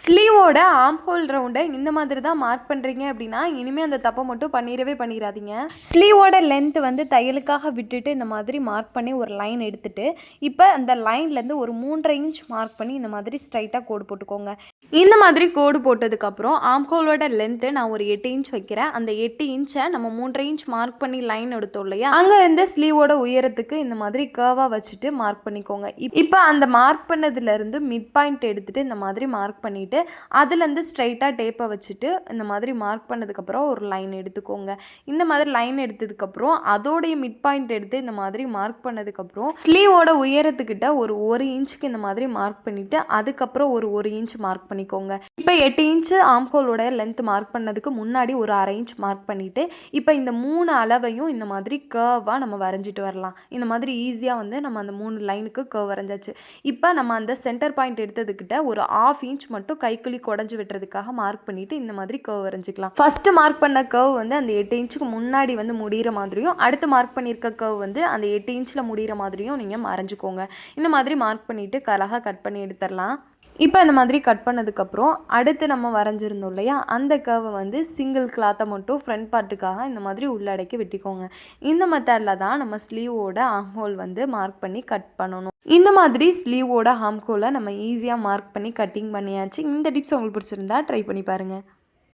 ஸ்லீவோட arm whole ரவுண்டை இந்த மாதிரி தான் மார்க் பண்ணுறீங்க அப்படின்னா இனிமேல் அந்த தப்பை மட்டும் பண்ணிடாதீங்க. ஸ்லீவோட லென்த் வந்து தையலுக்காக விட்டுட்டு இந்த மாதிரி மார்க் பண்ணி ஒரு லைன் எடுத்துட்டு இப்போ அந்த லைன்லேருந்து ஒரு 3.5 இன்ச் மார்க் பண்ணி இந்த மாதிரி ஸ்ட்ரைட்டாக கோடு போட்டுக்கோங்க. இந்த மாதிரி கோடு போட்டதுக்கப்புறம் ஆர்ம் ஹோலோட லென்த்து நான் ஒரு 8 இன்ச் வைக்கிறேன். அந்த 8 இன்ச்சை நம்ம 3.5 இன்ச் மார்க் பண்ணி லைன் எடுத்தோம் இல்லையா, அங்கே இருந்து ஸ்லீவோட உயரத்துக்கு இந்த மாதிரி கர்வாக வச்சுட்டு மார்க் பண்ணிக்கோங்க. இப்போ அந்த மார்க் பண்ணதுலேருந்து மிட் பாயிண்ட் எடுத்துகிட்டு இந்த மாதிரி மார்க் பண்ணிவிட்டு அதுலேருந்து ஸ்ட்ரைட்டாக டேப்பை வச்சுட்டு இந்த மாதிரி மார்க் பண்ணதுக்கப்புறம் ஒரு லைன் எடுத்துக்கோங்க. இந்த மாதிரி லைன் எடுத்ததுக்கப்புறம் அதோடைய மிட் பாயிண்ட் எடுத்து இந்த மாதிரி மார்க் பண்ணதுக்கப்புறம் ஸ்லீவோட உயரத்துக்கிட்ட ஒரு இன்ச்சுக்கு இந்த மாதிரி மார்க் பண்ணிவிட்டு அதுக்கப்புறம் ஒரு இன்ச் மார்க் பண்ணிக்கோங்க. இப்போ 8 இன்ச்சு ஆம்கோலோட லென்த் மார்க் பண்ணதுக்கு முன்னாடி ஒரு 1/2 இன்ச் மார்க் பண்ணிவிட்டு இப்போ இந்த 3 அளவையும் இந்த மாதிரி கர்வாக நம்ம வரைஞ்சிட்டு வரலாம். இந்த மாதிரி ஈஸியாக வந்து நம்ம அந்த 3 லைனுக்கு கர்வ் வரைஞ்சாச்சு. இப்போ நம்ம அந்த சென்டர் பாயிண்ட் எடுத்ததுக்கிட்ட ஒரு 1/2 இன்ச் மட்டும் கைக்குழி குடஞ்சி விட்டுறதுக்காக மார்க் பண்ணிவிட்டு இந்த மாதிரி கர்வ் வரைஞ்சிக்கலாம். ஃபஸ்ட்டு மார்க் பண்ண கர்வ் வந்து அந்த 8 இன்ச்சுக்கு முன்னாடி வந்து முடிகிற மாதிரியும் அடுத்து மார்க் பண்ணியிருக்க கர்வ் வந்து அந்த 8 இன்ச்சில் முடிகிற மாதிரியும் நீங்கள் வரைஞ்சிக்கோங்க. இந்த மாதிரி மார்க் பண்ணிவிட்டு அழகாக கட் பண்ணி எடுத்துடலாம். இப்போ இந்த மாதிரி கட் பண்ணதுக்கப்புறம் அடுத்து நம்ம வரைஞ்சிருந்தோம் இல்லையா, அந்த கர்வை வந்து சிங்கிள் கிளாத்தை மட்டும் ஃப்ரண்ட் பார்ட்டுக்காக இந்த மாதிரி உள்ளடக்கி வெட்டிக்கோங்க. இந்த மெத்தடில் தான் நம்ம ஸ்லீவோட ஆர்ம் ஹோல் வந்து மார்க் பண்ணி கட் பண்ணணும். இந்த மாதிரி ஸ்லீவோட ஆர்ம் ஹோலை நம்ம ஈஸியாக மார்க் பண்ணி கட்டிங் பண்ணியாச்சு. இந்த டிப்ஸ் உங்களுக்கு பிடிச்சிருந்தா ட்ரை பண்ணி பாருங்கள்.